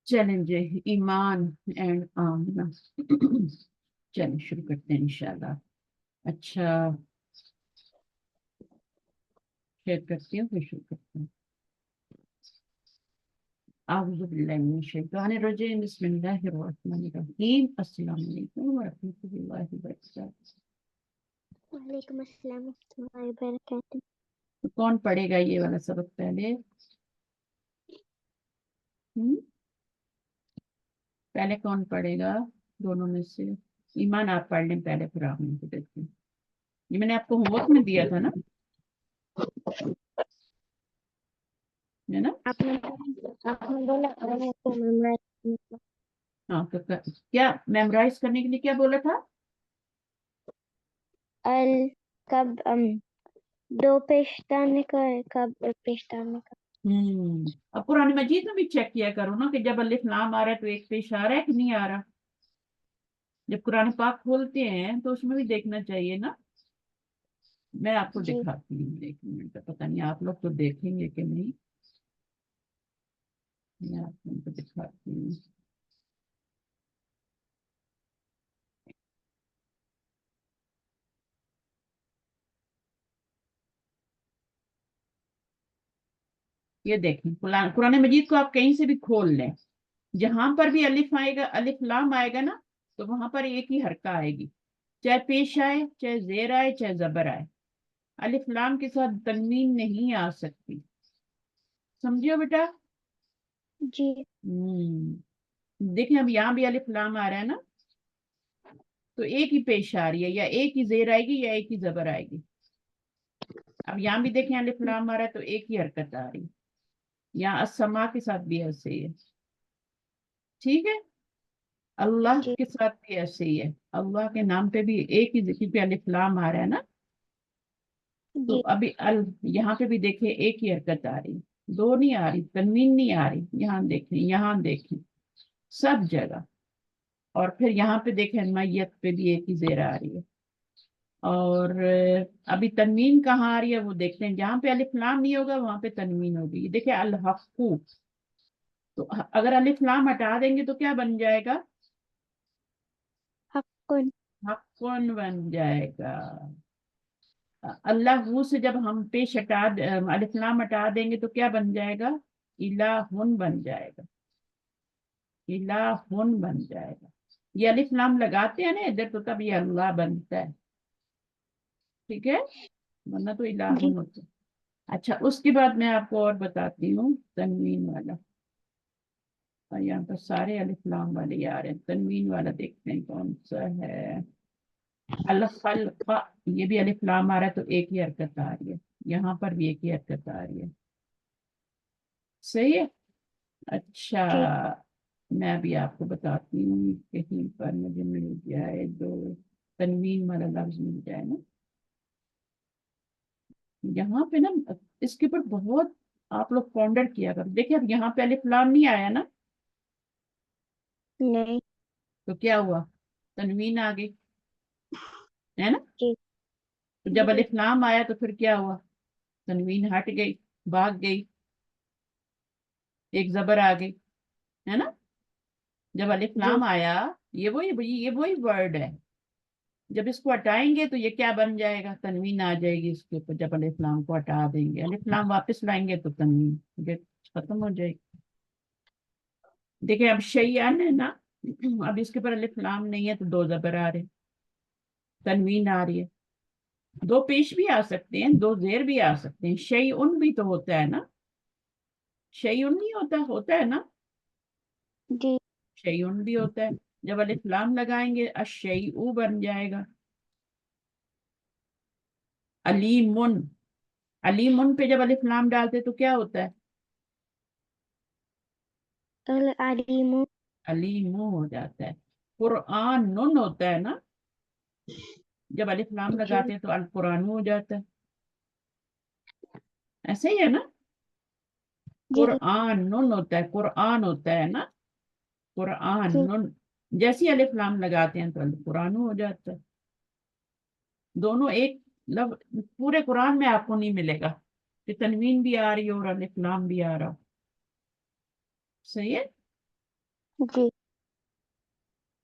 چلیں جی، ایمان اینڈ آمنہ چلیں شروع کرتے ہیں انشاءاللہ. اچھا، شیئر کرتی ہوں پھر شروع کرتے ہیں. اعوذ باللہ من الشیطان الرجیم، بسم اللہ الرحمن الرحیم. السلام علیکم ورحمۃ اللہ وبرکاتہ. وعلیکم السلام ورحمۃ اللہ وبرکاتہ. تو کون پڑھے گا یہ والا سبق پہلے؟ پہلے کون پڑھے گا دونوں میں سے؟ ایمان آپ پڑھ لیں پہلے، پھر آپ کو دیکھتے ہیں. یہ میں نے آپ کو ہوم ورک میں دیا تھا نا، ہے نا؟ آپ نے بولا ہاں تو کیا میمورائز کرنے کے لیے کیا بولا تھا؟ کب دو پیشتانے کا ہے، کب ایک پیشتانے کا. اب قرآن مجید میں بھی چیک کیا کرو نا کہ جب الف لام آ رہا ہے تو ایک پیش آ رہا ہے کہ نہیں آ رہا. جب قرآن پاک کھولتے ہیں تو اس میں بھی دیکھنا چاہیے نا. میں آپ کو جی دکھاتی ہوں، ایک منٹ. پتہ نہیں آپ لوگ تو دیکھیں گے کہ نہیں. میں آپ کو دکھاتی ہوں. یہ دیکھیں، قرآن مجید کو آپ کہیں سے بھی کھول لیں، جہاں پر بھی الف آئے گا، الف لام آئے گا نا، تو وہاں پر ایک ہی حرکہ آئے گی، چاہے پیش آئے، چاہے زیر آئے، چاہے زبر آئے. الف لام کے ساتھ تنوین نہیں آ سکتی. سمجھو بیٹا؟ جی دیکھیں اب یہاں بھی الف لام آ رہا ہے نا، تو ایک ہی پیش آ رہی ہے، یا ایک ہی زیر آئے گی یا ایک ہی زبر آئے گی. اب یہاں بھی دیکھیں الف لام آ رہا ہے تو ایک ہی حرکت آ رہی ہے. یہاں السما کے ساتھ بھی ایسے ہی ہے. ٹھیک ہے؟ اللہ جی کے ساتھ بھی ایسے ہی ہے. اللہ کے نام پہ بھی ایک ہی ذکر پہ الف لام آ رہا ہے نا، تو جی ابھی یہاں پہ بھی دیکھیں ایک ہی حرکت آ رہی، دو نہیں آ رہی، تنوین نہیں آ رہی. یہاں دیکھیں، یہاں دیکھیں، سب جگہ. اور پھر یہاں پہ دیکھیں میت پہ بھی ایک ہی زیر آ رہی ہے. اور ابھی تنوین کہاں آ رہی ہے وہ دیکھتے ہیں. جہاں پہ الف لام نہیں ہوگا وہاں پہ تنوین ہوگی. دیکھیں الحق، تو اگر الف لام ہٹا دیں گے تو کیا بن جائے گا؟ حقن. حقن بن جائے گا. اللہ سے جب ہم پیش الف لام ہٹا دیں گے تو کیا بن جائے گا؟ الہن بن جائے گا. الہن بن جائے گا. یہ الف لام لگاتے ہیں نا ادھر تو تب یہ اللہ بنتا ہے. ٹھیک ہے؟ ورنہ تو جی الہن ہوتا ہے. اچھا، اس کے بعد میں آپ کو اور بتاتی ہوں تنوین والا. اور یہاں پر سارے الف لام والے آ رہے ہیں. تنوین والا دیکھتے ہیں کون سا ہے. الخلق، یہ بھی الف لام آ رہا ہے تو ایک ہی حرکت آ رہی ہے. یہاں پر بھی ایک ہی حرکت آ رہی ہے. صحیح ہے؟ اچھا، جی میں ابھی آپ کو بتاتی ہوں، کہیں پر مجھے مل جائے جو تنوین والا لفظ مل جائے نا. یہاں پہ نا اس کے اوپر بہت آپ لوگ پونڈر کیا کر. دیکھیں اب یہاں پہ الف لام نہیں آیا نا، نہیں. تو کیا ہوا؟ تنوین آ گئی، ہے نا؟ جی تو جب جی الف لام آیا تو پھر کیا ہوا؟ تنوین ہٹ گئی، بھاگ گئی، ایک زبر آ گئی، ہے نا؟ جب الف جی لام آیا، یہ وہی ورڈ ہے. جب اس کو ہٹائیں گے تو یہ کیا بن جائے گا؟ تنوین آ جائے گی اس کے اوپر. جب الف لام کو ہٹا دیں گے، الف لام واپس لائیں گے تو تنوین یہ ختم ہو جائے گی. دیکھیں اب شیئن ہے نا، اب اس کے اوپر الف لام نہیں ہے تو دو زبر آ رہے، تنوین آ رہی ہے. دو پیش بھی آ سکتے ہیں، دو زیر بھی آ سکتے ہیں. شیئن بھی تو ہوتا ہے نا، شیئن نہیں ہوتا ہے نا، جی شیئن بھی ہوتا ہے. جب الف لام لگائیں گے اشیء بن جائے گا. علیمن، علیمن پہ جب الف لام ڈالتے تو کیا ہوتا ہے؟ العلیم. علیم ہو جاتا ہے. قرآن نن ہوتا ہے نا، جب الف لام جی لگاتے ہیں تو القرآن ہو جاتا ہے. ایسے ہی ہے نا؟ جی قرآن نن ہوتا ہے، قرآن ہوتا ہے نا، قرآن جی نن. جیسی الف لام لگاتے ہیں تو القرآن ہو جاتا ہے. دونوں ایک پورے قرآن میں آپ کو نہیں ملے گا کہ تنوین بھی آ رہی ہو اور الف لام بھی آ رہا. صحیح ہے؟ जी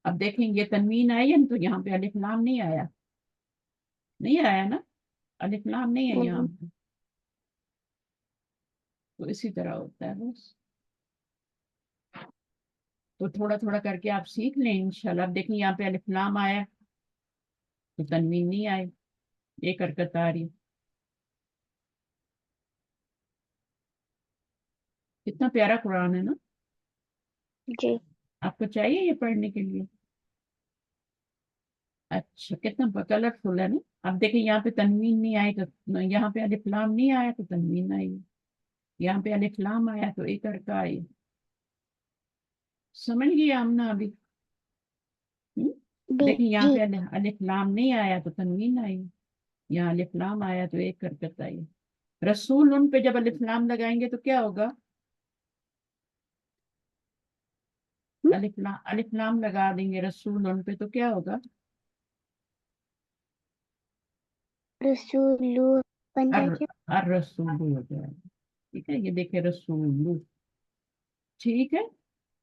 अब देखेंगे तनवीन आई है, तो यहाँ पे अलिफ लाम नहीं आया, नहीं आया ना, अलिफ लाम नहीं है यहाँ नहीं पे। तो इसी तरह होता है बस। तो थोड़ा थोड़ा करके आप सीख लें इंशाल्लाह। अब देखिए यहाँ पे अलिफ लाम आया तो तनवीन नहीं आई, एक हरकत आ रही। कितना प्यारा कुरान है ना। जी आपको चाहिए ये पढ़ने के लिए? अच्छा, कितना कलरफुल है ना। अब देखिए यहाँ पे तनवीन नहीं आई तो, यहाँ पे अलिफ लाम नहीं आया तो तनवीन आई, यहाँ पे अलिफ लाम आया तो एक हरकत आई। समझ गई आमना अभी? हम्म? बी देखिए यहाँ जी पे अलिफ लाम नहीं आया तो तनवीन आई, यहाँ अलिफ लाम आया तो एक हरकत आई। रसूल उन पे जब अलिफ लाम लगाएंगे तो क्या होगा? अलिफ लाम लगा देंगे रसूल उन पे तो क्या होगा? रसूलु बन अर जाएगा। अर रसूल हो जाएगा। ठीक है, ये देखिए रसूल। ठीक है,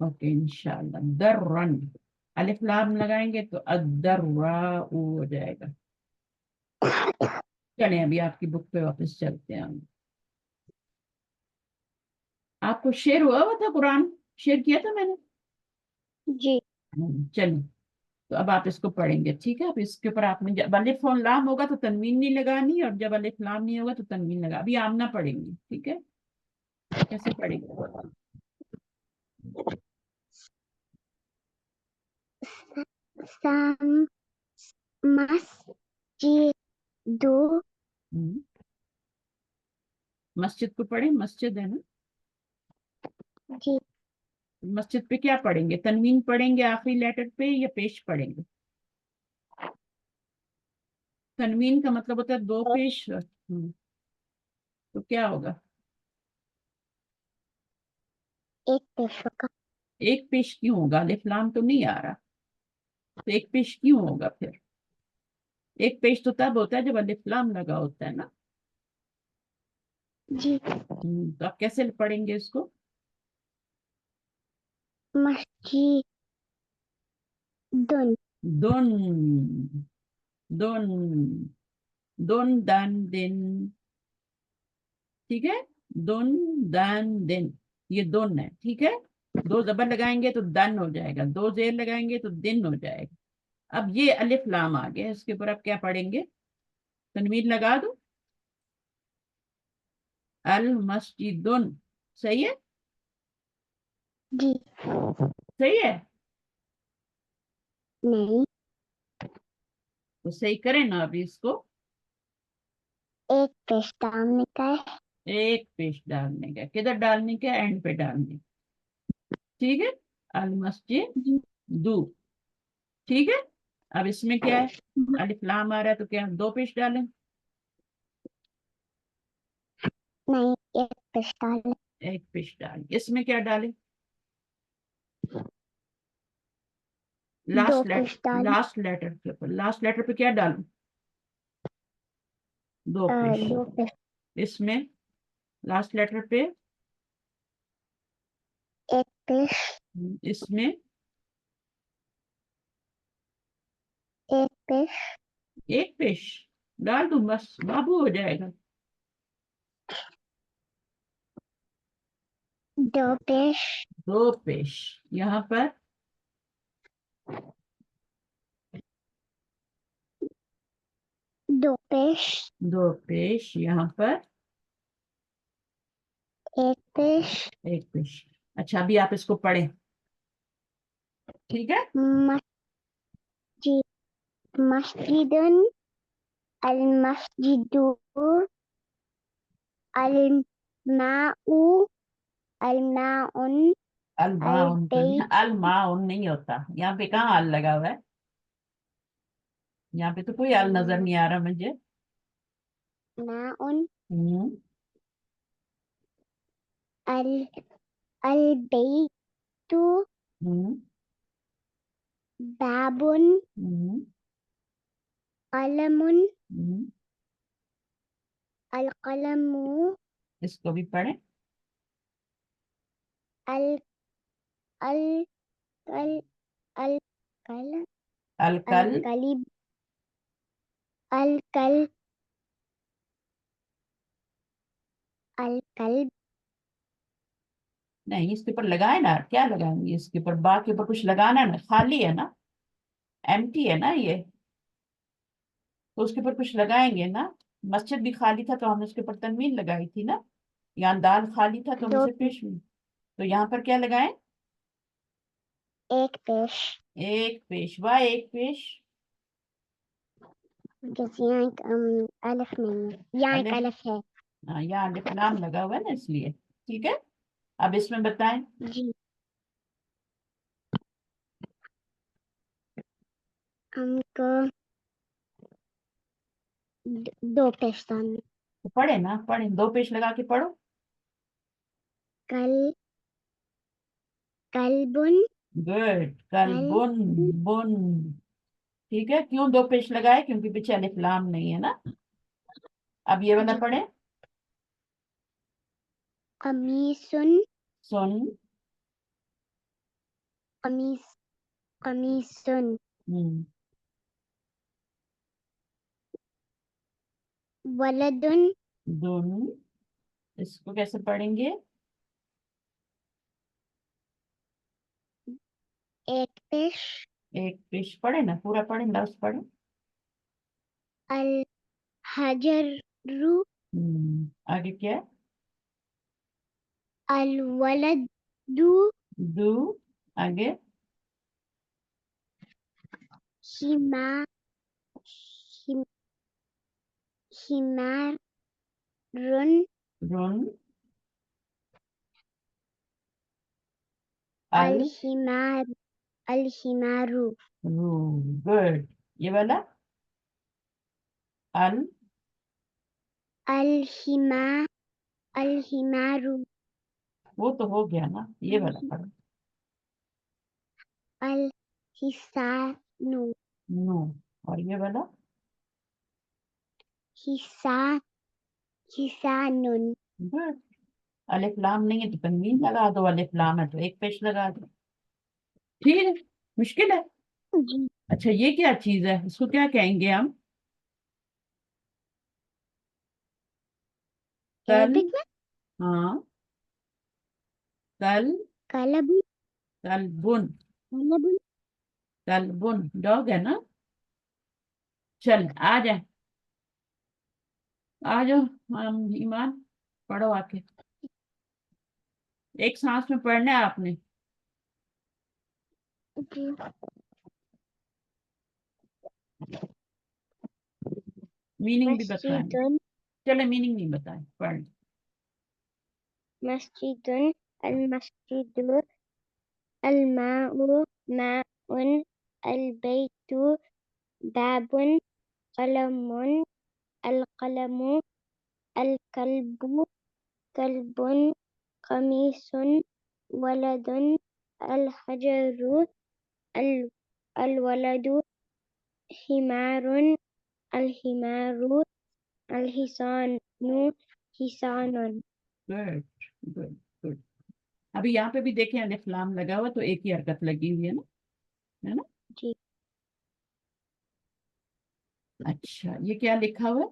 ओके इंशाल्लाह। दर्रन, अलिफ लाम लगाएंगे तो अदर्रा हो जाएगा। चलें अभी आपकी बुक पे वापस चलते हैं हम। आपको शेर हुआ हुआ था कुरान, शेर किया था मैंने। जी चलिए, तो अब आप इसको पढ़ेंगे, ठीक है। अब इसके ऊपर आपने जब अलिफ और लाम होगा तो तनवीन नहीं लगानी, और जब अलिफ लाम नहीं होगा तो तनवीन लगा। अभी आमना पढ़ेंगे, ठीक है। कैसे पढ़ेंगे? सम मस्जिदु हम्म, मस्जिद को पढ़े, मस्जिद है ना। जी मस्जिद पे क्या पढ़ेंगे? तनवीन पढ़ेंगे आखिरी लेटर पे या पेश पढ़ेंगे? तनवीन का मतलब होता है दो पेश। तो क्या होगा? एक पेशों का एक पेश क्यों होगा? अलिफ लाम तो नहीं आ रहा, तो एक पेश क्यों होगा फिर? एक पेश तो तब होता है जब अलिफ लाम लगा होता है ना। जी तो आप कैसे पढ़ेंगे इसको? मस्जिदुन दोन, दोन, दोन दान दिन, ठीक है। दोन दान दिन, ये दोन है, ठीक है। दो जबर लगाएंगे तो दन हो जाएगा, दो जेर लगाएंगे तो दिन हो जाएगा। अब ये अलिफ लाम आ गया, इसके ऊपर आप क्या पढ़ेंगे? तनवीन लगा दो, अल मस्जिदुन। सही है, जी सही है। नहीं तो सही करें ना अभी इसको। एक पेश डालने का है। एक पेश डालने का, किधर डालने का? एंड पे डालने का, ठीक है। अल मस्जिद जी दू, ठीक है। अब इसमें क्या है? अलिफ लाम आ रहा है तो क्या दो पेश डालें? नहीं एक पेश डाल एक पेश डालें। इसमें क्या डालें? दो लास्ट लेटर, पेश डाल लास्ट लेटर के ऊपर, लास्ट लेटर पे क्या डालूं? दो पेश। दो पेश इसमें लास्ट लेटर पे, एक पेश इसमें एक पेश एक पेश डाल दूं, बस बाबू हो जाएगा। दो पेश दो पेश यहाँ पर, दो पेश दो पेश यहाँ पर, एक पेश एक पेश। अच्छा, अभी आप इसको पढ़ें, ठीक है। मस्जिद मस्जिदुन अल मस्जिदु अल माउ अल माउन अल अल माउन तो नहीं, बैत अल माउन नहीं होता यहाँ पे, कहाँ अल लगा हुआ है? यहाँ पे तो कोई अल नजर नहीं आ रहा मुझे। माउन हम्म, अल अल बैतु हम्म, बाबुन हम्म, कलमुन हम्म। अल कलमु इसको भी पढ़ें। अल अल الكل الكل الكل الكلب الكلب الكلب नहीं, इसके ऊपर लगाए ना, क्या लगाएंगे इसके ऊपर, बा के ऊपर कुछ लगाना ना, खाली है ना, एम्प्टी है ना ये, तो उसके ऊपर कुछ लगाएंगे ना। मस्जिद भी खाली था तो हमने उसके ऊपर तनवीन लगाई थी ना, यहाँ दाल खाली था तो हम दो उसे पेश हुई, तो यहाँ पर क्या लगाएं? एक पेश एक पेशवा, एक पेश, जैसे यहाँ एक अलिफ नहीं है, यहाँ एक अलिफ, अलिफ है। हाँ, यहाँ अलिफ लाम लगा हुआ है ना इसलिए। ठीक है, अब इसमें बताएं। जी हमको दो पेश डालने। तो पढ़े ना, पढ़े, दो पेश लगा के पढ़ो। कल कलबुन गुड, कल कल बुन, बुन। ठीक है, क्यों दो पेश लगाए? क्योंकि पीछे अलिफ लाम नहीं है ना। अब ये वाला जी पढ़े। कमीसुन सुन, कमीस कमीसुन हम्म, वलदुन दुन, इसको कैसे पढ़ेंगे? एक पेश एक पेश पढ़े ना, पूरा पढ़े, लफ्ज पढ़े। अल हजरु आगे क्या है? अल वलदु दू, आगे? हिमा हिम, हिमारुन रुन, अल, अल हिमार अल हिमारू रू, गुड। ये वाला अल, अल हिमा अल हिमारू वो तो हो गया ना, ये वाला पढ़ो। अल हिसानु नो, और ये वाला? हिसा हिसानुन गुड। अलिफ लाम नहीं है तो तनवीन लगा दो, अलिफ लाम है तो एक पेश लगा दो। ठीक है, मुश्किल है। जी अच्छा, ये क्या चीज है, इसको क्या कहेंगे हम? कल, अरबिक में हाँ, कल, कलबुन कल बुन, कलबुन कल बुन, डॉग है ना। चल आ जाए, आ जाओ, हम ईमान, पढ़ो आके, एक सांस में पढ़ना है आपने, जी मीनिंग भी बताएं। मस्जिदुन चले, मीनिंग नहीं बताएं, पढ़। मस्जिदुन अल मस्जिदु अल माउ माउन अल बैतु बाबुन कलमुन अल कलमु अल कल्बु कल्बुन कमीसुन वलदुन अल हजरु अल अल वलदु हिमारुन अल हिमारु अल हिसानु हिसानुन गुड, गुड, गुड। अभी यहाँ पे भी देखें, अलिफ लाम लगा हुआ तो एक ही हरकत लगी हुई है ना, है ना। जी अच्छा, ये क्या लिखा हुआ है?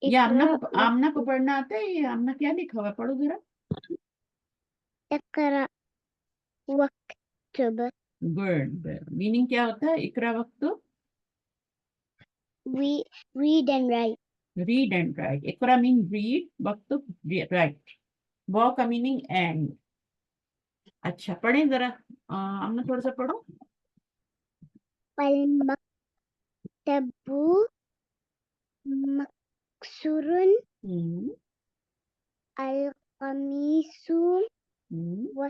ये इकरा आमना को पढ़ना आता है, ये आमना क्या लिखा हुआ है, पढ़ो जरा। इकरा वक्तब गुड, मीनिंग क्या होता है इकरा वक्त? read and write read and write, इकरा मीन रीड, वक्त राइट, वॉ का मीनिंग एंड। अच्छा, पढ़ें जरा, आमना थोड़ा सा पढ़ो। المكتب مكسور हम्म, القميص हम्म,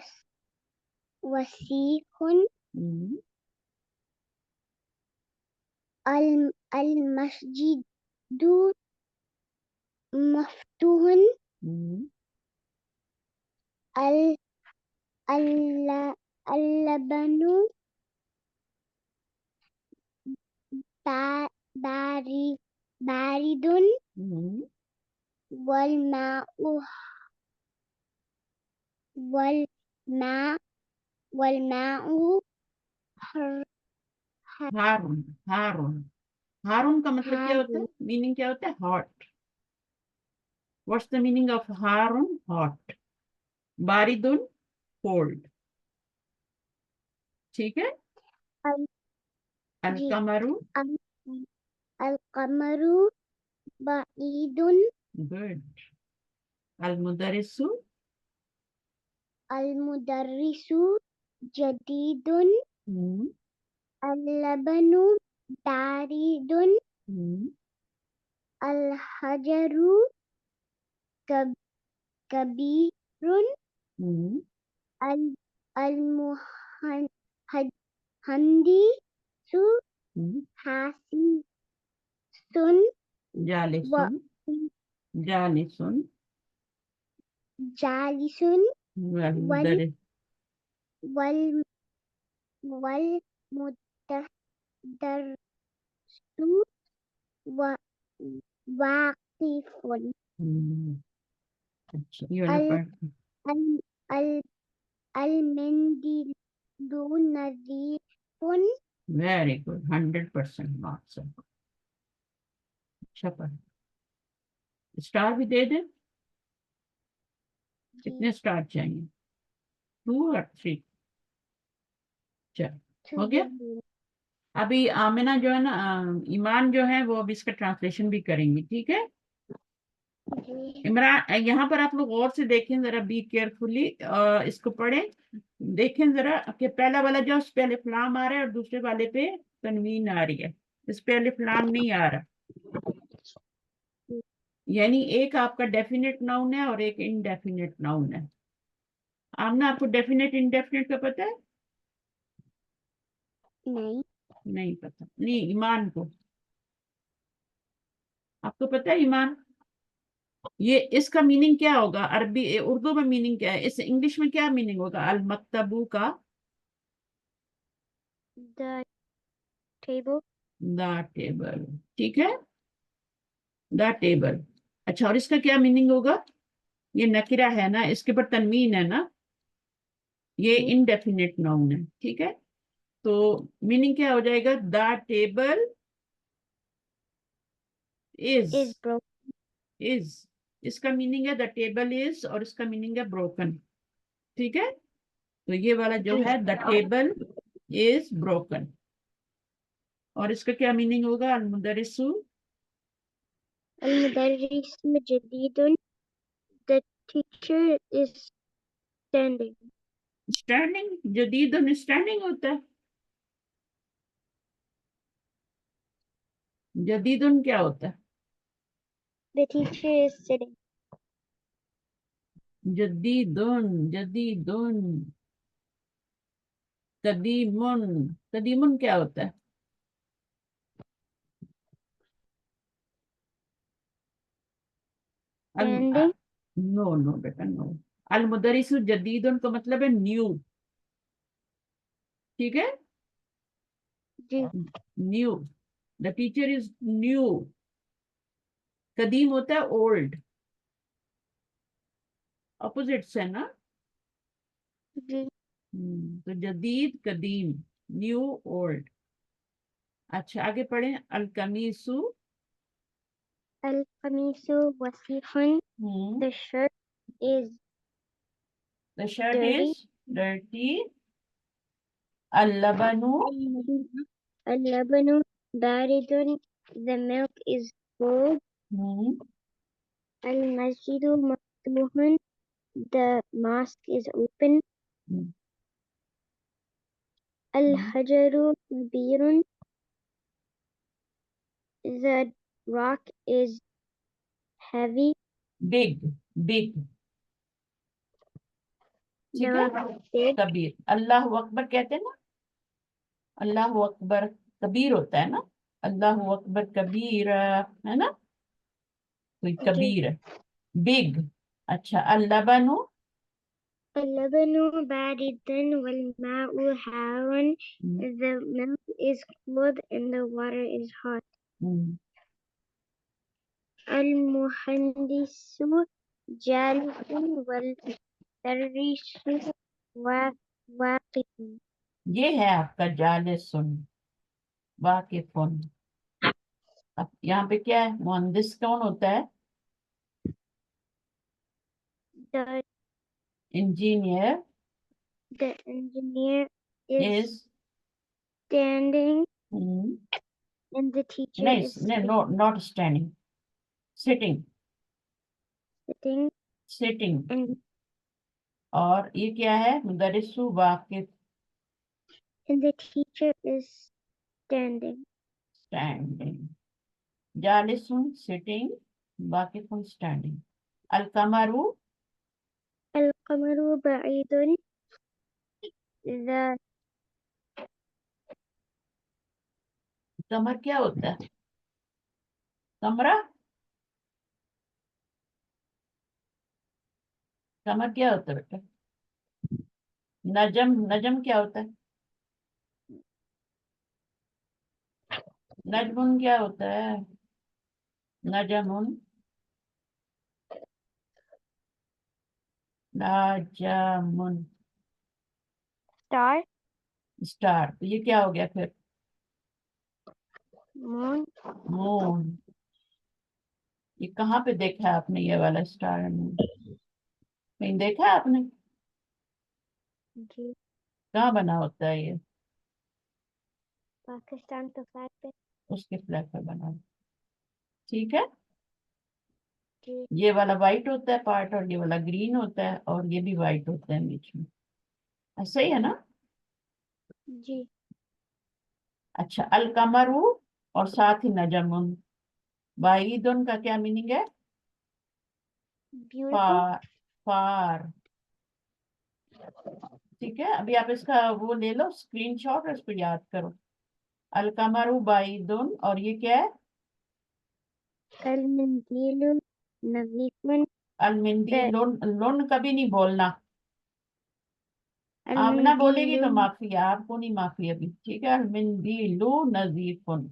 وسيق हम्म, المسجد مفتوح हम्म, ال- ال- اللبن بارد بارد हम्म, والماء والماء والماء حر हारून हारून हारून का मतलब क्या होता है, حار मीनिंग क्या होता है, hot. What's the meaning of हारून? हॉट. बारिदुन, कोल्ड. ठीक है. ال- अल जी कमरू, अल- القمر بعيد गुड. अल मुदरिसु, المدرس جديد हम्म, اللبن بارد हम्म, الحجر كب- كبير हम्म, المهندس हम्म. حاسس जालिसुन, जालिसुन, وجالس वल وال मुदरिस, وال والمدرس و- واقف हम्म. अच्छा ये वाला ال- पढ़. ال- ال- المنديل نظيف वेरी गुड, 100% मार्क्स है. अच्छा पढ़. स्टार भी दे दे. कितने स्टार चाहिए? 2 और 3? चल हो गया. अभी आमिना जो है ना, ईमान जो है वो अभी इसका ट्रांसलेशन भी करेंगी. ठीक है. इमरान, यहाँ पर आप लोग गौर से देखें जरा, बी केयरफुली इसको पढ़ें. देखें जरा कि पहला वाला जो उस पे अलिफ लाम आ रहा है और दूसरे वाले पे तनवीन आ रही है. इस पे अलिफ लाम नहीं आ रहा. यानी एक आपका डेफिनेट नाउन है और एक इनडेफिनेट नाउन है. आमना, आपको डेफिनेट इनडेफिनेट का पता है? नहीं नहीं पता. नहीं, ईमान को आपको पता है? ईमान, ये इसका मीनिंग क्या होगा? अरबी उर्दू में मीनिंग क्या है? इस इंग्लिश में क्या मीनिंग होगा अल मक्तबू का? the table the table. ठीक है, द टेबल. अच्छा, और इसका क्या मीनिंग होगा? ये नकिरा है ना, इसके ऊपर तनवीन है ना, ये जी इनडेफिनेट नाउन है. ठीक है. तो मीनिंग क्या हो जाएगा? The table is. is broken is, इसका मीनिंग है द टेबल इज, और इसका मीनिंग है ब्रोकन. ठीक है. तो ये वाला जो जी है द टेबल इज ब्रोकन. और इसका क्या मीनिंग होगा? अल मुदरिसु, المدرس جديد the teacher is standing standing. जदीद स्टैंडिंग होता है. जदीदुन क्या होता है? the teacher is sitting जदीदुन, जदीदुन. कदीमुन, कदीमुन क्या होता है? अल, standing नो नो बेटा, नो. अल मुदरिसु जदीदुन का मतलब है न्यू. ठीक है. जी new. The teacher is new. कदीम होता है ओल्ड. ऑपोजिट्स है ना. जी तो जदीद, कदीम, न्यू, ओल्ड. अच्छा आगे पढ़ें. अल कमीसु, القميص وسيخ the shirt is the shirt dirty is dirty. अल्लबनु, اللبن بارد the milk is cold المسجد مفتوح the mosque is open الحجر كبير the rock is heavy big, big. the ठीक है. rock is big Kabir. अल्लाह अकबर कहते हैं ना, अल्लाह अकबर कबीर होता है ना. अल्लाह अकबर कबीर है ना, तो जी कबीर है. बिग. अच्छा, अल्लबनु. اللبن بارد والماء حار the milk is cold and the water is hot المهندس جالس والمدرس واقف वाकिफुन. ये है आपका जालिसुन, वाकिफुन। अब यहाँ पे क्या है, मुहंदिस कौन होता है? The engineer the engineer is is, standing and the teacher नहीं is नहीं, no not standing, sitting, sitting sitting. and और ये क्या है, मुदरिसु वाकिफ, the teacher is standing. Standing. जालिसुन सिटिंग, वाकिफुन स्टैंडिंग। अल कमरू, القمر بعيد. The कमर क्या होता है? कमरा, कमर क्या होता है बेटा? नजम, नजम क्या होता है? नजमुन क्या होता है? Najmun, नाजमुन, star, star. तो ये क्या हो गया फिर? moon. मून। ये कहाँ पे देखा है आपने ये वाला स्टार एंड मून? कहीं देखा है आपने? जी, कहाँ बना होता है ये? पाकिस्तान का फ्लैग पे. उसके फ्लैग पर बना है। ठीक है। जी, ये वाला वाइट होता है पार्ट, और ये वाला ग्रीन होता है, और ये भी वाइट होता है बीच में। ऐसा ही है ना? जी. अच्छा, अल कमरू और साथ ही नजमुन, बाईदुन का क्या मीनिंग है? Beautiful. फार, फार। ठीक है, अभी आप इसका वो ले लो स्क्रीनशॉट और इसको याद करो। अल कमरू बाईदुन, और ये क्या है? المنديل نظيف. अल मिंदी The लोन, लोन कभी नहीं बोलना। आप ना बोलेगी तो المنديل माफी है, आपको नहीं माफी अभी, ठीक है? अल मिंदी लो नजीफुन,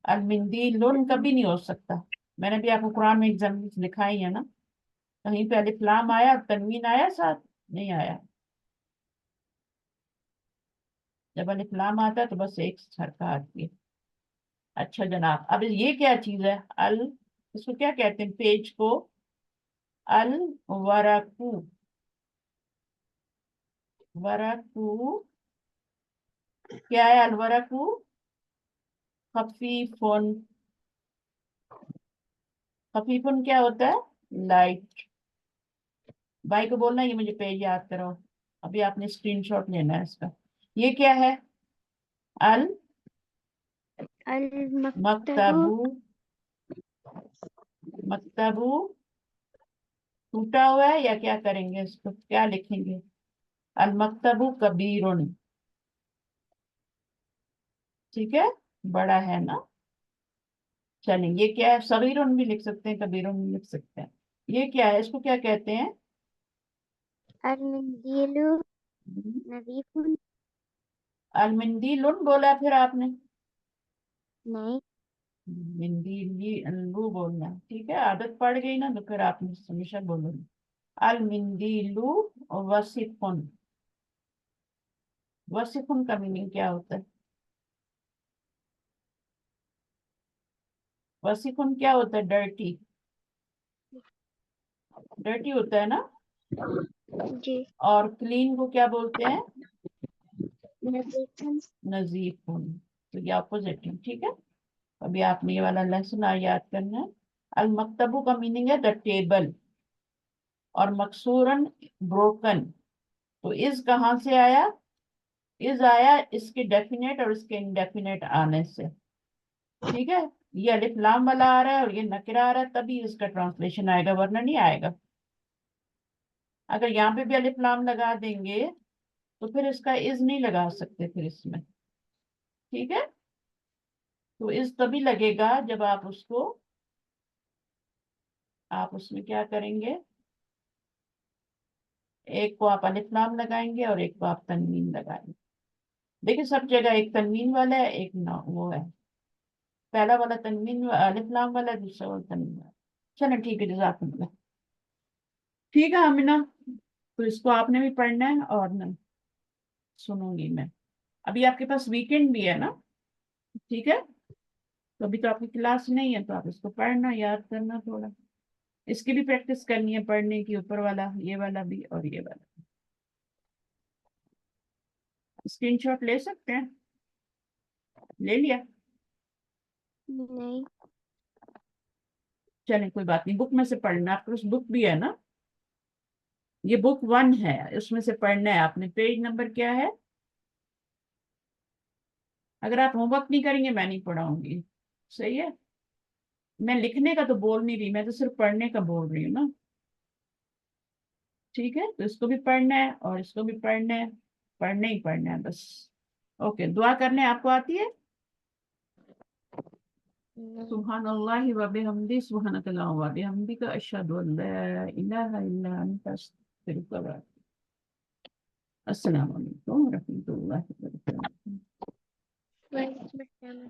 अल मिंदी लोन कभी नहीं हो सकता। मैंने भी आपको कुरान में एग्जाम्पल्स लिखाई है ना, कहीं पे अलिफ लाम आया और तनवीन आया साथ? नहीं आया। जब अलिफ लाम आता है तो बस एक हरकत आती है। अच्छा जनाब, अब ये क्या चीज है? अल, इसको क्या कहते हैं पेज को? अल वरकू, वरकू क्या है? अल वरकू खफीफुन, खफीफुन क्या होता है? लाइट। भाई को बोलना ये मुझे पेज याद करो, अभी आपने स्क्रीनशॉट लेना है इसका। ये क्या है? अल المكتب मकतबू, मकतबू टूटा हुआ है, या क्या करेंगे इसको, क्या लिखेंगे? अल मकतबू कबीरुन, ठीक है, बड़ा है ना? चलें, ये क्या है? सगीरुन भी लिख सकते हैं, कबीरुन भी लिख सकते हैं। ये क्या है, इसको क्या कहते हैं? المنديل نظيف. अल मिंदीलुन बोला फिर आपने? नहीं. मिंदीली लू बोलना है, ठीक है? आदत पड़ गई ना तो फिर आप हमेशा बोलोगे। अल मिंदीलू वसिफुन, वसिफुन का मीनिंग क्या होता है? वसिफुन क्या होता है? डर्टी, डर्टी होता है ना? जी. और क्लीन को क्या बोलते हैं? नजीफ. नजीफुन। तो ये अपोजिट है, ठीक है? अभी आपने ये वाला लेसन याद करना है। अल मकतबू का मीनिंग है द टेबल, और मकसूरन ब्रोकन। तो इस कहाँ से आया? इस आया इसके डेफिनेट और इसके इनडेफिनेट आने से, ठीक है? ये अलिफ लाम वाला आ रहा है और ये नकरा आ रहा है, तभी इसका ट्रांसलेशन आएगा, वरना नहीं आएगा। अगर यहाँ पे भी अलिफ लाम लगा देंगे तो फिर इसका इज नहीं लगा सकते फिर इसमें, ठीक है? तो इस तभी लगेगा जब आप उसको, आप उसमें क्या करेंगे, एक को आप अलिफ लाम लगाएंगे और एक को आप तनवीन लगाएंगे। देखिए सब जगह एक तनवीन वाला है, एक ना वो है, पहला वाला तनवीन अलिफ लाम वाला है, दूसरा वाला तनवीन वाला। चलो ठीक है, जज़ाकल्लाह। ठीक है अमीना, तो इसको आपने भी पढ़ना है और ना सुनूंगी मैं। अभी आपके पास वीकेंड भी है ना, ठीक है, तो अभी तो आपकी क्लास नहीं है, तो आप इसको पढ़ना, याद करना थोड़ा, इसकी भी प्रैक्टिस करनी है पढ़ने की, ऊपर वाला ये वाला भी और ये वाला। स्क्रीनशॉट ले सकते हैं, ले लिया? नहीं। चलें कोई बात नहीं, बुक में से पढ़ना, आपके पास बुक भी है ना, ये बुक 1 है, उसमें से पढ़ना है आपने। पेज नंबर क्या है? अगर आप होमवर्क नहीं करेंगे मैं नहीं पढ़ाऊंगी, सही है? मैं लिखने का तो बोल नहीं रही, मैं तो सिर्फ पढ़ने का बोल रही हूँ ना, ठीक है? तो इसको भी पढ़ना है और इसको भी पढ़ना है, पढ़ना ही पढ़ना है बस। ओके, दुआ करने आपको आती है? नहीं। सुभान अल्लाह व बिहम्दी, सुभानक अल्लाहुम्मा व बिहम्दिका, अशहदु अन ला इलाहा इल्ला अंता, अस्तगफिरुका व अतूबु इलैक। अस्सलामु अलैकुम व रहमतुल्लाहि व बरकातुहू। Where's my camera?